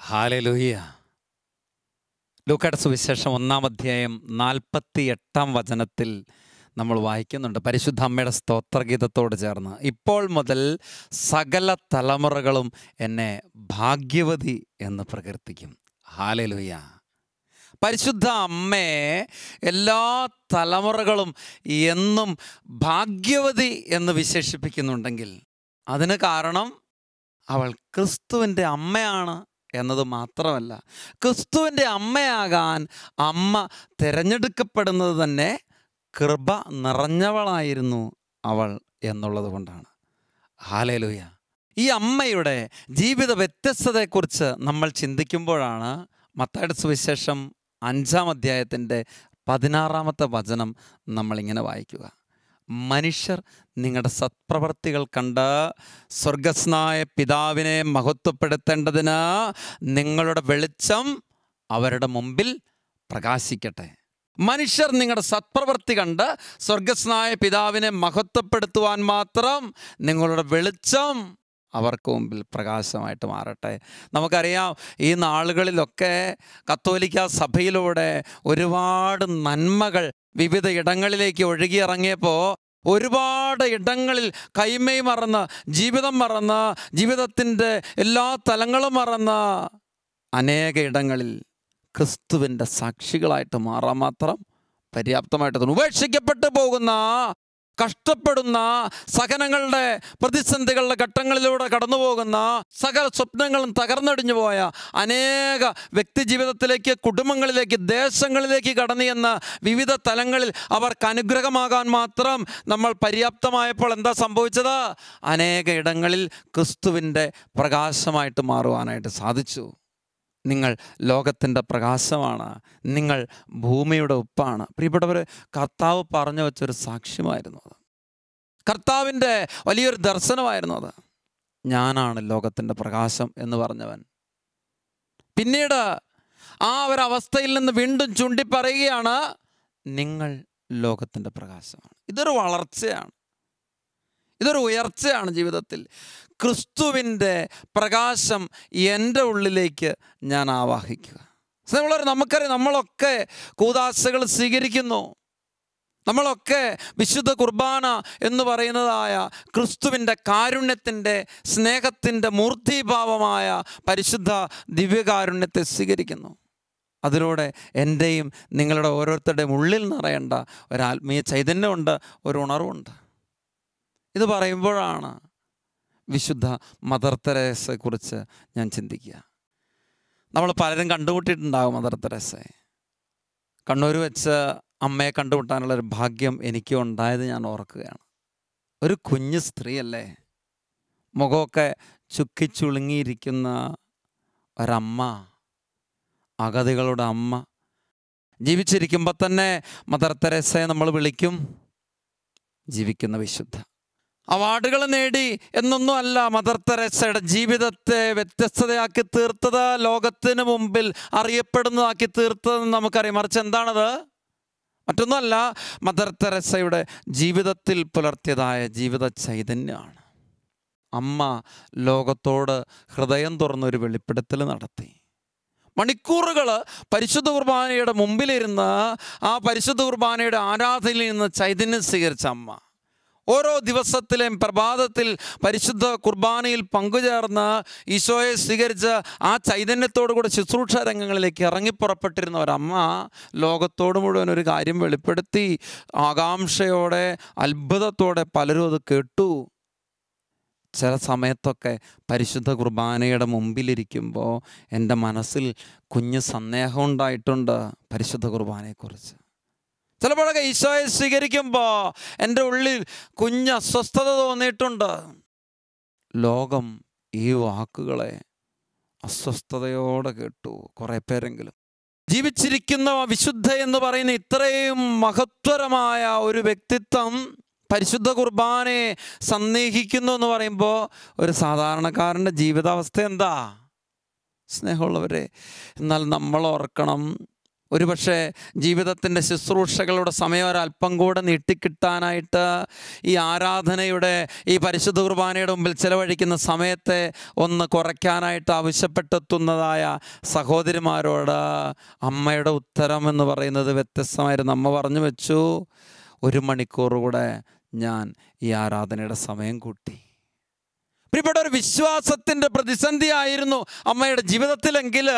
Hallelujah. ലൂക്കായുടെ സുവിശേഷം 1-ാം അധ്യായം 48-ാം വചനത്തിൽ നമ്മൾ വായിക്കുന്നുണ്ട്, പരിശുദ്ധ അമ്മയുടെ സ്തോത്രഗീതത്തോട് ചേർന്ന്, ഇപ്പോൾ മുതൽ സകല തലമുറകളും എന്നെ ഭാഗ്യവതി എന്ന് പ്രകീർത്തിക്കും. ഹല്ലേലൂയ. പരിശുദ്ധ അമ്മയെ എല്ലാ തലമുറകളും എന്നും ഭാഗ്യവതി എന്ന് വിശേഷിപ്പിക്കുന്നുണ്ടെങ്കിൽ അതിന് കാരണം അവൾ ക്രിസ്തുവിൻ്റെ അമ്മയാണ് എന്നത് മാത്രമല്ല, ക്രിസ്തുവിൻ്റെ അമ്മയാകാൻ അമ്മ തിരഞ്ഞെടുക്കപ്പെടുന്നത് തന്നെ കൃപ നിറഞ്ഞവളായിരുന്നു അവൾ എന്നുള്ളത് കൊണ്ടാണ്. ഹല്ലേലൂയ. ഈ അമ്മയുടെ ജീവിത വ്യത്യസ്തതയെക്കുറിച്ച് നമ്മൾ ചിന്തിക്കുമ്പോഴാണ് മത്തായിയുടെ സുവിശേഷം 5-ാം അധ്യായത്തിൻ്റെ 16-ാമത്തെ വചനം നമ്മളിങ്ങനെ വായിക്കുക. മനുഷ്യർ നിങ്ങളുടെ സത്പ്രവർത്തികൾ കണ്ട് സ്വർഗസ്നായ പിതാവിനെ മഹത്വപ്പെടുത്തേണ്ടതിന് നിങ്ങളുടെ വെളിച്ചം അവരുടെ മുമ്പിൽ പ്രകാശിക്കട്ടെ. മനുഷ്യർ നിങ്ങളുടെ സത്പ്രവൃത്തി കണ്ട് സ്വർഗസ്നായ പിതാവിനെ മഹത്വപ്പെടുത്തുവാൻ മാത്രം നിങ്ങളുടെ വെളിച്ചം അവർക്ക് മുമ്പിൽ പ്രകാശമായിട്ട് മാറട്ടെ. നമുക്കറിയാം, ഈ നാളുകളിലൊക്കെ കത്തോലിക്ക സഭയിലൂടെ ഒരുപാട് നന്മകൾ വിവിധ ഇടങ്ങളിലേക്ക് ഒഴുകിയിറങ്ങിയപ്പോൾ ഒരുപാട് ഇടങ്ങളിൽ കൈമൈ മറന്ന്, ജീവിതം മറന്ന്, ജീവിതത്തിൻ്റെ എല്ലാ തലങ്ങളും മറന്ന് അനേക ഇടങ്ങളിൽ ക്രിസ്തുവിൻ്റെ സാക്ഷികളായിട്ട് മാറാൻ മാത്രം പര്യാപ്തമായിട്ട് തോന്നും. ഉപേക്ഷിക്കപ്പെട്ടു പോകുന്ന, കഷ്ടപ്പെടുന്ന, സഹനങ്ങളുടെ പ്രതിസന്ധികളുടെ ഘട്ടങ്ങളിലൂടെ കടന്നു പോകുന്ന, സകല സ്വപ്നങ്ങളും തകർന്നടിഞ്ഞു പോയ അനേക വ്യക്തി ജീവിതത്തിലേക്ക്, കുടുംബങ്ങളിലേക്ക്, ദേശങ്ങളിലേക്ക് കടന്നു ചെന്ന് വിവിധ തലങ്ങളിൽ അവർക്ക് അനുഗ്രഹമാകാൻ മാത്രം നമ്മൾ പര്യാപ്തമായപ്പോൾ എന്താ സംഭവിച്ചത്? അനേക ഇടങ്ങളിൽ ക്രിസ്തുവിൻ്റെ പ്രകാശമായിട്ട് മാറുവാനായിട്ട് സാധിച്ചു. നിങ്ങൾ ലോകത്തിൻ്റെ പ്രകാശമാണ്, നിങ്ങൾ ഭൂമിയുടെ ഉപ്പാണ്. പ്രിയപ്പെട്ടവർ, കർത്താവ് പറഞ്ഞു വെച്ചൊരു സാക്ഷ്യമായിരുന്നു അത്. കർത്താവിൻ്റെ വലിയൊരു ദർശനമായിരുന്നു അത്. ഞാനാണ് ലോകത്തിൻ്റെ പ്രകാശം എന്ന് പറഞ്ഞവൻ പിന്നീട് ആ ഒരവസ്ഥയിൽ നിന്ന് വീണ്ടും ചൂണ്ടിപ്പറയുകയാണ്, നിങ്ങൾ ലോകത്തിൻ്റെ പ്രകാശമാണ്. ഇതൊരു വളർച്ചയാണ്, ഇതൊരു ഉയർച്ചയാണ് ജീവിതത്തിൽ. ക്രിസ്തുവിൻ്റെ പ്രകാശം എൻ്റെ ഉള്ളിലേക്ക് ഞാൻ ആവാഹിക്കുക. നമുക്കറിയാം, നമ്മളൊക്കെ കൂദാശകൾ സ്വീകരിക്കുന്നു, നമ്മളൊക്കെ വിശുദ്ധ കുർബാന എന്ന് പറയുന്നതായ ക്രിസ്തുവിൻ്റെ കാരുണ്യത്തിൻ്റെ, സ്നേഹത്തിൻ്റെ മൂർത്തിഭാവമായ പരിശുദ്ധ ദിവ്യകാരുണ്യത്തെ സ്വീകരിക്കുന്നു. അതിലൂടെ എൻ്റെയും നിങ്ങളുടെ ഓരോരുത്തരുടെയും ഉള്ളിൽ നിറയേണ്ട ഒരാത്മീയ ചൈതന്യമുണ്ട്, ഒരു ഉണർവുണ്ട്. ഇത് പറയുമ്പോഴാണ് വിശുദ്ധ മദർ തെരേസയെക്കുറിച്ച് ഞാൻ ചിന്തിക്കുക. നമ്മൾ പലരും കണ്ടുമുട്ടിയിട്ടുണ്ടാകും മദർ തെരേസയെ. കണ്ണൂർ വെച്ച് അമ്മയെ കണ്ടുമുട്ടാനുള്ളൊരു ഭാഗ്യം എനിക്ക് ഉണ്ടായത് ഞാൻ ഓർക്കുകയാണ്. ഒരു കുഞ്ഞു സ്ത്രീയല്ലേ, മുഖമൊക്കെ ചുക്കിച്ചുളുങ്ങിയിരിക്കുന്ന ഒരമ്മ, അഗതികളുടെ അമ്മ. ജീവിച്ചിരിക്കുമ്പോൾ തന്നെ മദർ തെരേസയെ നമ്മൾ വിളിക്കും ജീവിക്കുന്ന വിശുദ്ധ. അവാർഡുകൾ നേടി എന്നൊന്നും അല്ല മദർ തെരേസയുടെ ജീവിതത്തെ വ്യത്യസ്തതയാക്കി തീർത്തത്, ലോകത്തിന് മുമ്പിൽ അറിയപ്പെടുന്നതാക്കി തീർത്തതെന്ന് നമുക്കറിയാം. മറിച്ച് എന്താണത്? മറ്റൊന്നുമല്ല, മദർ തെരേസയുടെ ജീവിതത്തിൽ പുലർത്തിയതായ ജീവിത ചൈതന്യമാണ്. അമ്മ ലോകത്തോട് ഹൃദയം തുറന്നൊരു വെളിപ്പെടുത്തൽ നടത്തി. മണിക്കൂറുകൾ പരിശുദ്ധ കുർബാനയുടെ മുമ്പിലിരുന്ന് ആ പരിശുദ്ധ കുർബാനയുടെ ആരാധനയിൽ നിന്ന് ചൈതന്യം സ്വീകരിച്ച അമ്മ ഓരോ ദിവസത്തിലെയും പ്രഭാതത്തിൽ പരിശുദ്ധ കുർബാനയിൽ പങ്കുചേർന്ന് ഈശോയെ സ്വീകരിച്ച് ആ ചൈതന്യത്തോടു കൂടെ ശുശ്രൂഷ രംഗങ്ങളിലേക്ക് ഇറങ്ങിപ്പുറപ്പെട്ടിരുന്ന ഒരമ്മ ലോകത്തോട് മുഴുവൻ ഒരു കാര്യം വെളിപ്പെടുത്തി. ആകാംക്ഷയോടെ, അത്ഭുതത്തോടെ പലരും അത് കേട്ടു. ചില സമയത്തൊക്കെ പരിശുദ്ധ കുർബാനയുടെ മുമ്പിലിരിക്കുമ്പോൾ എൻ്റെ മനസ്സിൽ കുഞ്ഞ് സന്ദേഹം ഉണ്ടായിട്ടുണ്ട് പരിശുദ്ധ കുർബാനയെക്കുറിച്ച്. ചിലപ്പോഴൊക്കെ ഈശോയെ സ്വീകരിക്കുമ്പോൾ എൻ്റെ ഉള്ളിൽ കുഞ്ഞ് അസ്വസ്ഥത തോന്നിയിട്ടുണ്ട്. ലോകം ഈ വാക്കുകളെ അസ്വസ്ഥതയോടെ കേട്ടു, കുറേ പേരെങ്കിലും. ജീവിച്ചിരിക്കുന്ന വിശുദ്ധ എന്ന് പറയുന്ന ഇത്രയും മഹത്വരമായ ഒരു വ്യക്തിത്വം പരിശുദ്ധ കുർബാനയെ സന്ദേഹിക്കുന്നു എന്ന് പറയുമ്പോൾ ഒരു സാധാരണക്കാരൻ്റെ ജീവിതാവസ്ഥ എന്താ? സ്നേഹമുള്ളവരെ, എന്നാൽ നമ്മൾ ഓർക്കണം, ഒരുപക്ഷെ ജീവിതത്തിൻ്റെ ശുശ്രൂഷകളുടെ സമയം ഒരല്പം കൂടെ നീട്ടിക്കിട്ടാനായിട്ട് ഈ ആരാധനയുടെ ഈ പരിശുദ്ധ കുർബാനയുടെ മുമ്പിൽ ചിലവഴിക്കുന്ന സമയത്തെ ഒന്ന് കുറയ്ക്കാനായിട്ട് ആവശ്യപ്പെട്ടെത്തുന്നതായ സഹോദരിമാരോട് അമ്മയുടെ ഉത്തരം എന്ന് പറയുന്നത് വ്യത്യസ്തമായിരുന്നു. അമ്മ പറഞ്ഞു വെച്ചു, 1 മണിക്കൂർ കൂടെ ഞാൻ ഈ ആരാധനയുടെ സമയം കൂട്ടി. പ്രിയപ്പെട്ട ഒരു വിശ്വാസത്തിൻ്റെ പ്രതിസന്ധി ആയിരുന്നു അമ്മയുടെ ജീവിതത്തിലെങ്കിൽ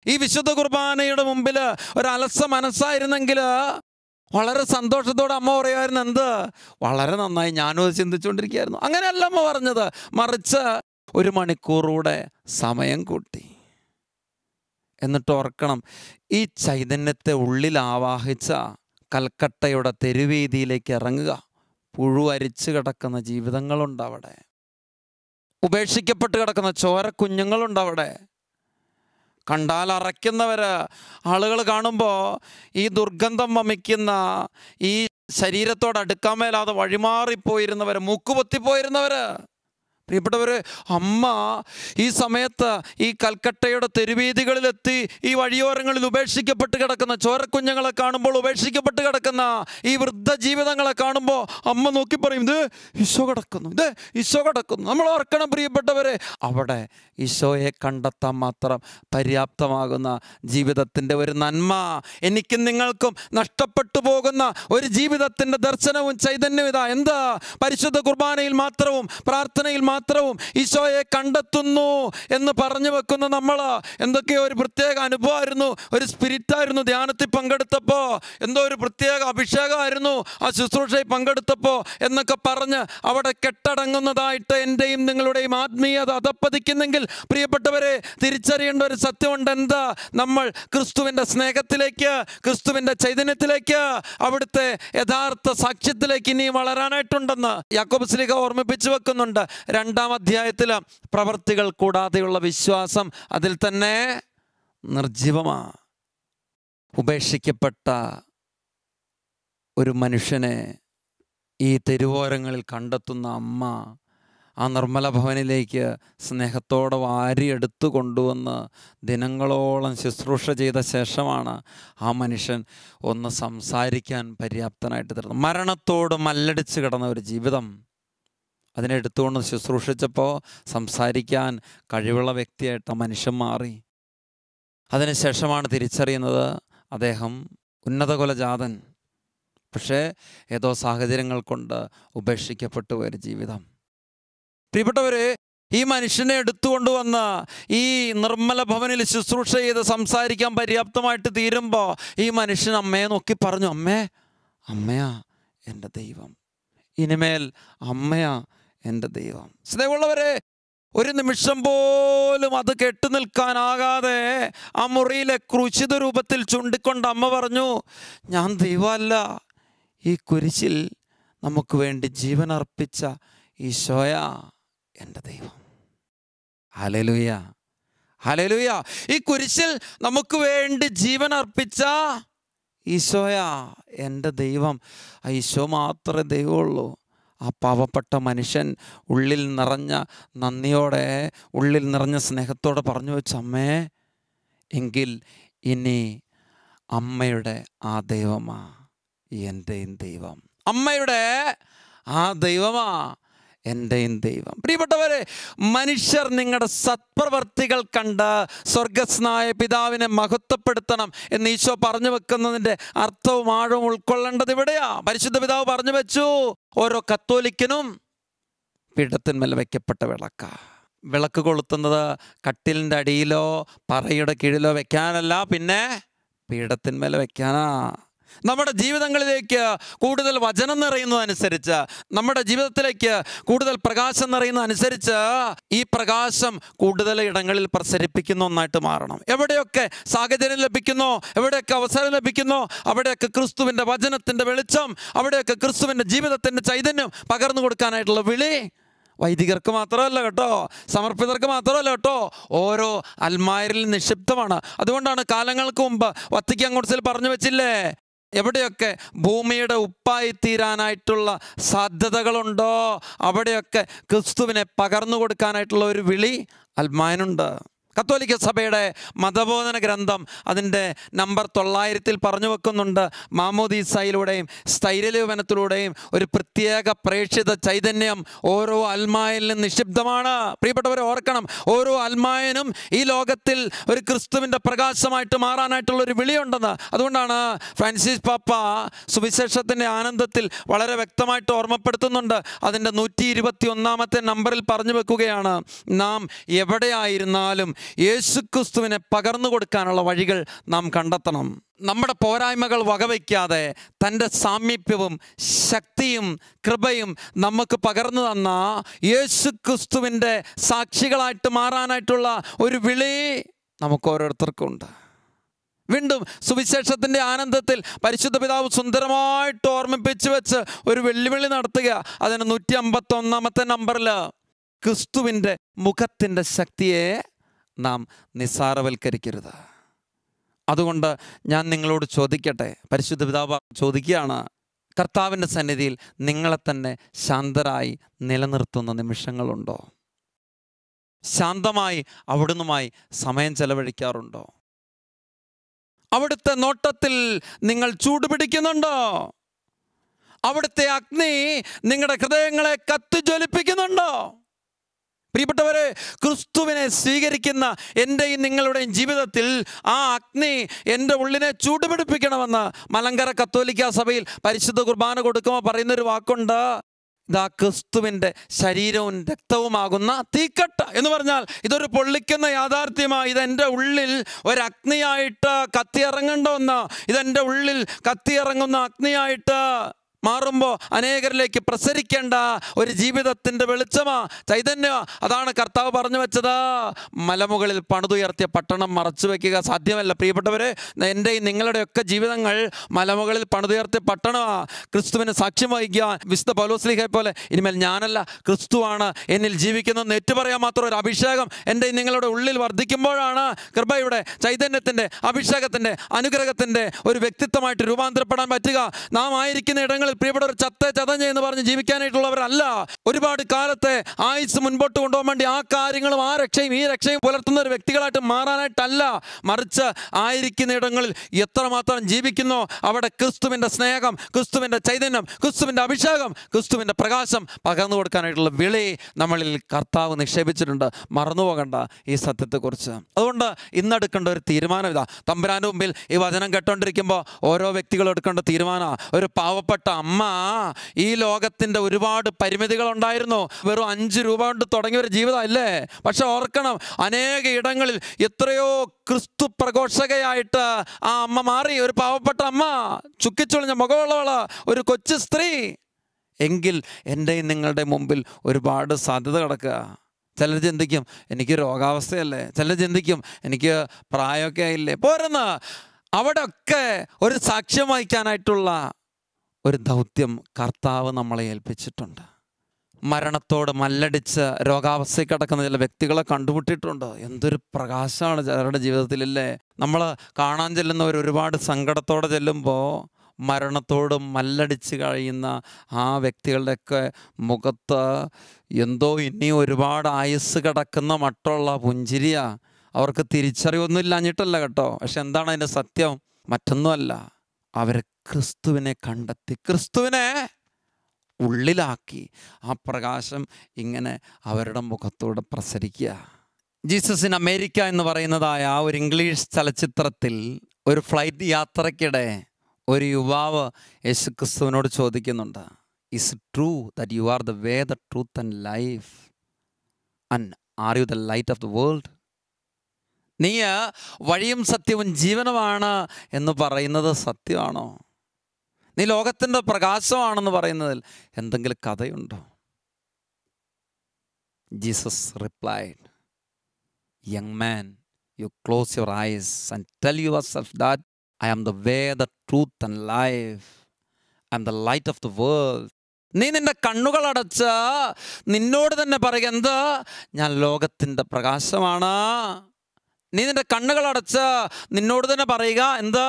ഈ വിശുദ്ധ കുർബാനയുടെ മുമ്പിൽ ഒരു അലസ മനസ്സായിരുന്നെങ്കിൽ വളരെ സന്തോഷത്തോടെ അമ്മ പറയുമായിരുന്നു, എന്ത് വളരെ നന്നായി, ഞാനും അത് ചിന്തിച്ചുകൊണ്ടിരിക്കുകയായിരുന്നു. അങ്ങനെയല്ല അമ്മ പറഞ്ഞത്, മറിച്ച് 1 മണിക്കൂറൂടെ സമയം കൂട്ടി. എന്നിട്ട് ഓർക്കണം, ഈ ചൈതന്യത്തെ ഉള്ളിൽ ആവാഹിച്ച കൽക്കട്ടയുടെ തെരുവീതിയിലേക്ക് ഇറങ്ങുക. പുഴു അരിച്ചു കിടക്കുന്ന ജീവിതങ്ങളുണ്ട് അവിടെ, ഉപേക്ഷിക്കപ്പെട്ട് കിടക്കുന്ന ചോര കുഞ്ഞുങ്ങളുണ്ട് അവിടെ, കണ്ടാൽ അറയ്ക്കുന്നവർ, ആളുകൾ കാണുമ്പോൾ ഈ ദുർഗന്ധം വമിക്കുന്ന ഈ ശരീരത്തോട് അടുക്കാൻ മേലാതെ വഴിമാറിപ്പോയിരുന്നവർ, മൂക്കുപൊത്തിപ്പോയിരുന്നവർ. പ്രിയപ്പെട്ടവർ, അമ്മ ഈ സമയത്ത് ഈ കൽക്കട്ടയുടെ തെരുവീതികളിലെത്തി ഈ വഴിയോരങ്ങളിൽ ഉപേക്ഷിക്കപ്പെട്ട് കിടക്കുന്ന ചോരക്കുഞ്ഞുങ്ങളെ കാണുമ്പോൾ, ഉപേക്ഷിക്കപ്പെട്ട് കിടക്കുന്ന ഈ വൃദ്ധ ജീവിതങ്ങളെ കാണുമ്പോൾ അമ്മ നോക്കി പറയും, ഇത് ഈശോ കിടക്കുന്നു, ഇത് ഈശോ കിടക്കുന്നു. നമ്മൾ ഓർക്കണം പ്രിയപ്പെട്ടവരെ, അവിടെ ഈശോയെ കണ്ടെത്താൻ മാത്രം പര്യാപ്തമാകുന്ന ജീവിതത്തിൻ്റെ ഒരു നന്മ എനിക്കും നിങ്ങൾക്കും നഷ്ടപ്പെട്ടു പോകുന്ന ഒരു ജീവിതത്തിൻ്റെ ദർശനവും ചൈതന്യവും ഇതാ. എന്താ? പരിശുദ്ധ കുർബാനയിൽ മാത്രവും പ്രാർത്ഥനയിൽ മാത്രവും ഈശോയെ കണ്ടെത്തുന്നു എന്ന് പറഞ്ഞു വെക്കുന്ന നമ്മൾ എന്തൊക്കെയോ ഒരു പ്രത്യേക അനുഭവമായിരുന്നു, ഒരു സ്പിരിറ്റായിരുന്നു ധ്യാനത്തിൽ പങ്കെടുത്തപ്പോൾ, എന്തോ ഒരു പ്രത്യേക അഭിഷേകമായിരുന്നു ആ ശുശ്രൂഷയിൽ പങ്കെടുത്തപ്പോൾ എന്നൊക്കെ പറഞ്ഞ് അവിടെ കെട്ടടങ്ങുന്നതായിട്ട് എൻ്റെയും നിങ്ങളുടെയും ആത്മീയത അധപ്പതിക്കുന്നെങ്കിൽ പ്രിയപ്പെട്ടവരെ, തിരിച്ചറിയേണ്ട ഒരു സത്യമുണ്ട്. എന്താ? നമ്മൾ ക്രിസ്തുവിൻ്റെ സ്നേഹത്തിലേക്ക്, ക്രിസ്തുവിൻ്റെ ചൈതന്യത്തിലേക്ക്, അവിടുത്തെ യഥാർത്ഥ സാക്ഷ്യത്തിലേക്ക് ഇനി വളരാനായിട്ടുണ്ടെന്ന് യാക്കോബ് ശ്ലീഹ ഓർമ്മിപ്പിച്ചു വെക്കുന്നുണ്ട്. 2-ാം അധ്യായത്തിൽ പ്രവർത്തികൾ കൂടാതെയുള്ള വിശ്വാസം അതിൽ തന്നെ നിർജീവമാണ്. ഉപേക്ഷിക്കപ്പെട്ട ഒരു മനുഷ്യനെ ഈ തെരുവോരങ്ങളിൽ കണ്ടെത്തുന്ന അമ്മ ആ നിർമ്മല ഭവനിലേക്ക് സ്നേഹത്തോടെ വാരിയെടുത്തു കൊണ്ടുവന്ന് ദിനങ്ങളോളം ശുശ്രൂഷ ചെയ്ത ശേഷമാണ് ആ മനുഷ്യൻ ഒന്ന് സംസാരിക്കാൻ പര്യാപ്തനായിട്ട് തരുന്നത്. മരണത്തോട് മല്ലടിച്ച് കിടന്ന ഒരു ജീവിതം, അതിനെടുത്തുകൊണ്ട് ശുശ്രൂഷിച്ചപ്പോൾ സംസാരിക്കാൻ കഴിവുള്ള വ്യക്തിയായിട്ട് ആ മനുഷ്യൻ മാറി. അതിനുശേഷമാണ് തിരിച്ചറിയുന്നത് അദ്ദേഹം ഉന്നത കുലജാതൻ, പക്ഷേ ഏതോ സാഹചര്യങ്ങൾ കൊണ്ട് ഉപേക്ഷിക്കപ്പെട്ടു പോയൊരു ജീവിതം. പ്രിയപ്പെട്ടവരെ, ഈ മനുഷ്യനെ എടുത്തുകൊണ്ടുവന്ന് ഈ നിർമ്മല ഭവനിൽ ശുശ്രൂഷ ചെയ്ത് സംസാരിക്കാൻ പര്യാപ്തമായിട്ട് തീരുമ്പോൾ ഈ മനുഷ്യൻ അമ്മയെ നോക്കി പറഞ്ഞു, അമ്മയാ എൻ്റെ ദൈവം, ഇനിമേൽ അമ്മയാ എൻ്റെ ദൈവം. സ്നേഹമുള്ളവരെ, ഒരു നിമിഷം പോലും അത് കെട്ടു നിൽക്കാനാകാതെ ആ മുറിയിലെ ക്രൂശിത രൂപത്തിൽ ചൂണ്ടിക്കൊണ്ട് അമ്മ പറഞ്ഞു, ഞാൻ ദൈവമല്ല, ഈ കുരിശിൽ നമുക്ക് വേണ്ടി ജീവൻ അർപ്പിച്ച ഈശോയാ എൻ്റെ ദൈവം. Hallelujah, hallelujah. ഈ കുരിശിൽ നമുക്ക് വേണ്ടി ജീവൻ അർപ്പിച്ച ഈശോയാ എൻ്റെ ദൈവം. ആ ഈശോ മാത്രമേ ദൈവമുള്ളൂ. ആ പാവപ്പെട്ട മനുഷ്യൻ ഉള്ളിൽ നിറഞ്ഞ നന്ദിയോടെ, ഉള്ളിൽ നിറഞ്ഞ സ്നേഹത്തോടെ പറഞ്ഞു വെച്ച, അമ്മേ, എങ്കിൽ ഇനി അമ്മയുടെ ആ ദൈവമാ എൻ്റെയും ദൈവം, അമ്മയുടെ ആ ദൈവമാ എൻ്റെയും ദൈവം. പ്രിയപ്പെട്ടവരെ, മനുഷ്യർ നിങ്ങളുടെ സത്പ്രവർത്തികൾ കണ്ട് സ്വർഗസ്നായ പിതാവിനെ മഹത്വപ്പെടുത്തണം എന്ന് ഈശോ പറഞ്ഞു വെക്കുന്നതിൻ്റെ അർത്ഥവും ആഴവും ഉൾക്കൊള്ളേണ്ടത് ഇവിടെയാ. പരിശുദ്ധ പിതാവ് പറഞ്ഞു വെച്ചു, ഓരോ കത്തോലിക്കനും പീഠത്തിന്മേൽ വയ്ക്കപ്പെട്ട വിളക്ക് കൊളുത്തുന്നത് കട്ടിലിൻ്റെ അടിയിലോ പറയുടെ കീഴിലോ വെക്കാനല്ല, പിന്നെ പീഠത്തിന്മേൽ വെക്കാനാ. നമ്മുടെ ജീവിതങ്ങളിലേക്ക് കൂടുതൽ വചനം നിറയുന്നതനുസരിച്ച്, നമ്മുടെ ജീവിതത്തിലേക്ക് കൂടുതൽ പ്രകാശം നിറയുന്നതനുസരിച്ച് ഈ പ്രകാശം കൂടുതൽ ഇടങ്ങളിൽ പ്രസരിപ്പിക്കുന്ന ഒന്നായിട്ട് മാറണം. എവിടെയൊക്കെ സാഹചര്യം ലഭിക്കുന്നോ, എവിടെയൊക്കെ അവസരം ലഭിക്കുന്നോ, അവിടെയൊക്കെ ക്രിസ്തുവിൻ്റെ വചനത്തിൻ്റെ വെളിച്ചം, അവിടെയൊക്കെ ക്രിസ്തുവിൻ്റെ ജീവിതത്തിൻ്റെ ചൈതന്യം പകർന്നു കൊടുക്കാനായിട്ടുള്ള വിളി വൈദികർക്ക് മാത്രമല്ല കേട്ടോ, സമർപ്പിതർക്ക് മാത്രമല്ല കേട്ടോ, ഓരോ അൽമാരിൽ നിക്ഷിപ്തമാണ്. അതുകൊണ്ടാണ് കാലങ്ങൾക്ക് മുമ്പ് വത്തിക്കാൻ കൗൺസിൽ പറഞ്ഞു വെച്ചില്ലേ, എവിടെയൊക്കെ ഭൂമിയുടെ ഉപ്പായി തീരാനായിട്ടുള്ള സാധ്യതകളുണ്ടോ അവിടെയൊക്കെ ക്രിസ്തുവിനെ പകർന്നു കൊടുക്കാനായിട്ടുള്ള ഒരു വിളി അൽമായനുണ്ട്. കത്തോലിക്ക സഭയുടെ മതബോധന ഗ്രന്ഥം അതിൻ്റെ നമ്പർ 900 പറഞ്ഞു വെക്കുന്നുണ്ട്, മാമോദീസായിലൂടെയും സ്ഥൈര്യലേപനത്തിലൂടെയും ഒരു പ്രത്യേക പ്രേക്ഷിത ചൈതന്യം ഓരോ അൽമായനിലും നിക്ഷിപ്തമാണ്. പ്രിയപ്പെട്ടവരെ ഓർക്കണം, ഓരോ അൽമായനും ഈ ലോകത്തിൽ ഒരു ക്രിസ്തുവിൻ്റെ പ്രകാശമായിട്ട് മാറാനായിട്ടുള്ള ഒരു വിളിയുണ്ടെന്ന്. അതുകൊണ്ടാണ് ഫ്രാൻസിസ് പാപ്പ സുവിശേഷത്തിൻ്റെ ആനന്ദത്തിൽ വളരെ വ്യക്തമായിട്ട് ഓർമ്മപ്പെടുത്തുന്നുണ്ട്. അതിൻ്റെ 121-ാമത്തെ നമ്പറിൽ പറഞ്ഞു വെക്കുകയാണ്, നാം എവിടെയായിരുന്നാലും യേശുക്രിസ്തുവിനെ പകർന്നു കൊടുക്കാനുള്ള വഴികൾ നാം കണ്ടെത്തണം. നമ്മുടെ പോരായ്മകൾ വകവയ്ക്കാതെ തൻ്റെ സാമീപ്യവും ശക്തിയും കൃപയും നമുക്ക് പകർന്നു തന്ന യേശുക്രിസ്തുവിൻ്റെ സാക്ഷികളായിട്ട് മാറാനായിട്ടുള്ള ഒരു വിളി നമുക്ക് ഓരോരുത്തർക്കും ഉണ്ട്. വീണ്ടും സുവിശേഷത്തിൻ്റെ ആനന്ദത്തിൽ പരിശുദ്ധ പിതാവ് സുന്ദരമായിട്ട് ഓർമ്മിപ്പിച്ച് വെച്ച് ഒരു വെല്ലുവിളി നടത്തുക. അതിന് 151-ാമത്തെ നമ്പറിൽ ക്രിസ്തുവിൻ്റെ മുഖത്തിൻ്റെ ശക്തിയെ നാം നിസ്സാരവൽക്കരിക്കരുത്. അതുകൊണ്ട് ഞാൻ നിങ്ങളോട് ചോദിക്കട്ടെ, പരിശുദ്ധ പിതാവ് ചോദിക്കുകയാണ്, കർത്താവിൻ്റെ സന്നിധിയിൽ നിങ്ങളെ തന്നെ ശാന്തരായി നിലനിർത്തുന്ന നിമിഷങ്ങളുണ്ടോ? ശാന്തമായി അവിടുന്നുമായി സമയം ചെലവഴിക്കാറുണ്ടോ? അവിടുത്തെ നോട്ടത്തിൽ നിങ്ങൾ ചൂടുപിടിക്കുന്നുണ്ടോ? അവിടുത്തെ അഗ്നി നിങ്ങളുടെ ഹൃദയങ്ങളെ കത്തിജ്വലിപ്പിക്കുന്നുണ്ടോ? പ്രിയപ്പെട്ടവരെ, ക്രിസ്തുവിനെ സ്വീകരിക്കുന്ന എൻ്റെയും നിങ്ങളുടെയും ജീവിതത്തിൽ ആ അഗ്നി എൻ്റെ ഉള്ളിനെ ചൂടുപിടിപ്പിക്കണമെന്ന് മലങ്കര കത്തോലിക്ക സഭയിൽ പരിശുദ്ധ കുർബാന കൊടുക്കുമ്പോൾ പറയുന്നൊരു വാക്കുണ്ട്, ഇതാ ക്രിസ്തുവിൻ്റെ ശരീരവും രക്തവുമാകുന്ന തീക്കട്ട എന്ന് പറഞ്ഞാൽ ഇതൊരു പൊള്ളിക്കുന്ന യാഥാർത്ഥ്യമാണ്. ഇതെൻ്റെ ഉള്ളിൽ ഒരഗ്നിയായിട്ട് കത്തിയിറങ്ങേണ്ടതെന്ന്, ഇതെൻ്റെ ഉള്ളിൽ കത്തിയിറങ്ങുന്ന അഗ്നിയായിട്ട് മാറുമ്പോൾ അനേകരിലേക്ക് പ്രസരിക്കേണ്ട ഒരു ജീവിതത്തിൻ്റെ വെളിച്ചമാ, ചൈതന്യ. അതാണ് കർത്താവ് പറഞ്ഞു വെച്ചത്, മലമുകളിൽ പണിതുയർത്തിയ പട്ടണം മറച്ചു വയ്ക്കുക സാധ്യമല്ല. പ്രിയപ്പെട്ടവരെ, എൻ്റെയും നിങ്ങളുടെയൊക്കെ ജീവിതങ്ങൾ മലമുകളിൽ പണിതുയർത്തിയ പട്ടണമാണ്. ക്രിസ്തുവിന് സാക്ഷ്യം വഹിക്കാൻ വിശുദ്ധ പൗലോസ്ലീഹയെ പോലെ ഇനിമേൽ ഞാനല്ല ക്രിസ്തുവാണ് എന്നിൽ ജീവിക്കുന്നതെന്ന് ഏറ്റുപറയാൻ മാത്രം ഒരു അഭിഷേകം എൻ്റെയും നിങ്ങളുടെ ഉള്ളിൽ വർദ്ധിക്കുമ്പോഴാണ് കൃപയുടെ, ചൈതന്യത്തിൻ്റെ, അഭിഷേകത്തിൻ്റെ, അനുഗ്രഹത്തിൻ്റെ ഒരു വ്യക്തിത്വമായിട്ട് രൂപാന്തരപ്പെടാൻ പറ്റുക. നാം ആയിരിക്കുന്ന ഇടങ്ങളിൽ പ്രിയപ്പെട്ടവർ ചതഞ്ഞ് എന്ന് പറഞ്ഞ് ജീവിക്കാനായിട്ടുള്ളവരല്ല. ഒരുപാട് കാലത്തെ ആയുസ് മുൻപോട്ട് കൊണ്ടുപോകാൻ വേണ്ടി ആ കാര്യങ്ങളും ആ രക്ഷയും ഈ രക്ഷയും പുലർത്തുന്ന ഒരു വ്യക്തികളായിട്ട് മാറാനായിട്ടല്ല, മറിച്ച് ആയിരിക്കുന്ന ഇടങ്ങളിൽ എത്രമാത്രം ജീവിക്കുന്നോ അവിടെ ക്രിസ്തുവിൻ്റെ സ്നേഹം, ക്രിസ്തുവിൻ്റെ ചൈതന്യം, ക്രിസ്തുവിൻ്റെ അഭിഷേകം, ക്രിസ്തുവിൻ്റെ പ്രകാശം പകർന്നു കൊടുക്കാനായിട്ടുള്ള വിളി നമ്മളിൽ കർത്താവ് നിക്ഷേപിച്ചിട്ടുണ്ട്. മറന്നുപോകണ്ട ഈ സത്യത്തെക്കുറിച്ച്. അതുകൊണ്ട് ഇന്നെടുക്കേണ്ട ഒരു തീരുമാനം ഇതാ, തമ്പുരാൻ്റെ മുമ്പിൽ ഈ വചനം കേട്ടോണ്ടിരിക്കുമ്പോൾ ഓരോ വ്യക്തികളും എടുക്കേണ്ട തീരുമാനമാണ്. ഒരു പാവപ്പെട്ട അമ്മ, ഈ ലോകത്തിൻ്റെ ഒരുപാട് പരിമിതികളുണ്ടായിരുന്നു, വെറും 5 രൂപ കൊണ്ട് തുടങ്ങിയ ഒരു ജീവിതം അല്ലേ. പക്ഷെ ഓർക്കണം, അനേക ഇടങ്ങളിൽ എത്രയോ ക്രിസ്തു പ്രഘോഷകയായിട്ട് ആ അമ്മ മാറി. ഒരു പാവപ്പെട്ട അമ്മ, ചുക്കിച്ചുളിഞ്ഞ മുഖമുള്ളവള്, ഒരു കൊച്ചു സ്ത്രീ. എങ്കിൽ എൻ്റെയും നിങ്ങളുടെ മുമ്പിൽ ഒരുപാട് സാധ്യത കിടക്കുക. ചിലർ ചിന്തിക്കും എനിക്ക് രോഗാവസ്ഥയല്ലേ, ചിലർ ചിന്തിക്കും എനിക്ക് പ്രായമൊക്കെ ആയില്ലേ. പോരുന്ന അവിടെയൊക്കെ ഒരു സാക്ഷ്യം വഹിക്കാനായിട്ടുള്ള ഒരു ദൗത്യം കർത്താവ് നമ്മളെ ഏൽപ്പിച്ചിട്ടുണ്ട്. മരണത്തോട് മല്ലടിച്ച് രോഗാവസ്ഥയിൽ കിടക്കുന്ന ചില വ്യക്തികളെ കണ്ടുമുട്ടിയിട്ടുണ്ട്. എന്തൊരു പ്രകാശമാണ് ചിലരുടെ ജീവിതത്തിലല്ലേ. നമ്മൾ കാണാൻ ചെല്ലുന്നവർ ഒരുപാട് സങ്കടത്തോടെ ചെല്ലുമ്പോൾ മരണത്തോട് മല്ലടിച്ച് കഴിയുന്ന ആ വ്യക്തികളുടെയൊക്കെ മുഖത്ത് എന്തോ ഇനിയും ഒരുപാട് ആയുസ് കിടക്കുന്ന മട്ടുള്ള പുഞ്ചിരിയാ. അവർക്ക് തിരിച്ചറിവൊന്നും ഇല്ലാഞ്ഞിട്ടല്ല കേട്ടോ. പക്ഷെ എന്താണ് അതിൻ്റെ സത്യം? മറ്റൊന്നുമല്ല, അവർ ക്രിസ്തുവിനെ കണ്ടെത്തി, ക്രിസ്തുവിനെ ഉള്ളിലാക്കി. ആ പ്രകാശം ഇങ്ങനെ അവരുടെ മുഖത്തോടെ പ്രസരിക്കുക. ജീസസ് ഇൻ അമേരിക്ക എന്ന് പറയുന്നതായ ആ ഒരു ഇംഗ്ലീഷ് ചലച്ചിത്രത്തിൽ ഒരു ഫ്ലൈറ്റ് യാത്രയ്ക്കിടെ ഒരു യുവാവ് യേശു ക്രിസ്തുവിനോട് ചോദിക്കുന്നുണ്ട്, is it true that you are the way, the truth and life, and are you the light of the world? നീ വഴിയും സത്യവും ജീവനുമാണ് എന്ന് പറയുന്നത് സത്യമാണോ? നീ ലോകത്തിൻ്റെ പ്രകാശമാണെന്ന് പറയുന്നതിൽ എന്തെങ്കിലും കഥയുണ്ടോ? Jesus replied, young man, you close your eyes and tell yourself that I am the way, the truth and life. I am the light of the world. നീ നിന്റെ കണ്ണുകളടച്ച് നിന്നോട് തന്നെ പറയുക, എന്താ? ഞാൻ ലോകത്തിൻ്റെ പ്രകാശമാണ്. നീ നിന്റെ കണ്ണുകളടച്ച് നിന്നോട് തന്നെ പറയുക, എന്താ?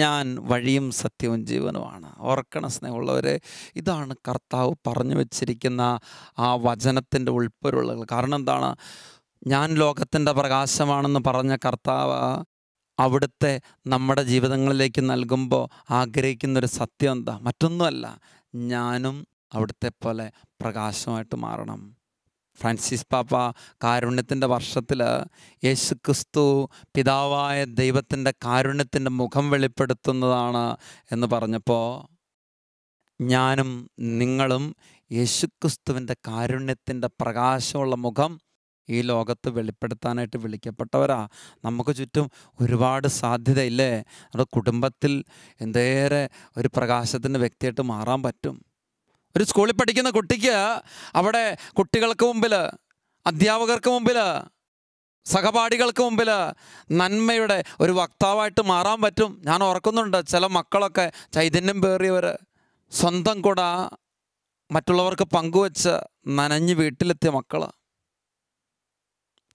ഞാൻ വഴിയും സത്യവും ജീവനുമാണ്. ഓർക്കണം സ്നേഹമുള്ളവരെ, ഇതാണ് കർത്താവ് പറഞ്ഞു വെച്ചിരിക്കുന്ന ആ വചനത്തിൻ്റെ ഉൾപ്പൊരുളുകൾ. കാരണം എന്താണ്? ഞാൻ ലോകത്തിൻ്റെ പ്രകാശമാണെന്ന് പറഞ്ഞ കർത്താവ് അവിടുത്തെ നമ്മുടെ ജീവിതങ്ങളിലേക്ക് നൽകുമ്പോൾ ആഗ്രഹിക്കുന്നൊരു സത്യം എന്താ? മറ്റൊന്നുമല്ല, ഞാനും അവിടുത്തെ പോലെ പ്രകാശമായിട്ട് മാറണം. ഫ്രാൻസിസ് പാപ്പ കാരുണ്യത്തിൻ്റെ വർഷത്തിൽ യേശുക്രിസ്തു പിതാവായ ദൈവത്തിൻ്റെ കാരുണ്യത്തിൻ്റെ മുഖം വെളിപ്പെടുത്തുന്നതാണ് എന്ന് പറഞ്ഞപ്പോൾ, ഞാനും നിങ്ങളും യേശുക്രിസ്തുവിൻ്റെ കാരുണ്യത്തിൻ്റെ പ്രകാശമുള്ള മുഖം ഈ ലോകത്ത് വെളിപ്പെടുത്താനായിട്ട് വിളിക്കപ്പെട്ടവരാ. നമുക്ക് ചുറ്റും ഒരുപാട് സാധ്യതയില്ലേ? നമ്മുടെ കുടുംബത്തിൽ എന്തേറെ ഒരു പ്രകാശത്തിൻ്റെ വ്യക്തിയായിട്ട് മാറാൻ പറ്റും. ഒരു സ്കൂളിൽ പഠിക്കുന്ന കുട്ടിക്ക് അവിടെ കുട്ടികൾക്ക് മുമ്പിൽ, അധ്യാപകർക്ക് മുമ്പിൽ, സഹപാഠികൾക്ക് മുമ്പിൽ നന്മയുടെ ഒരു വക്താവായിട്ട് മാറാൻ പറ്റും. ഞാൻ ഓർക്കുന്നുണ്ട്, ചില മക്കളൊക്കെ ചൈതന്യം പേറിയവർ സ്വന്തം കൂട മറ്റുള്ളവർക്ക് പങ്കുവെച്ച് നനഞ്ഞ് വീട്ടിലെത്തിയ മക്കൾ.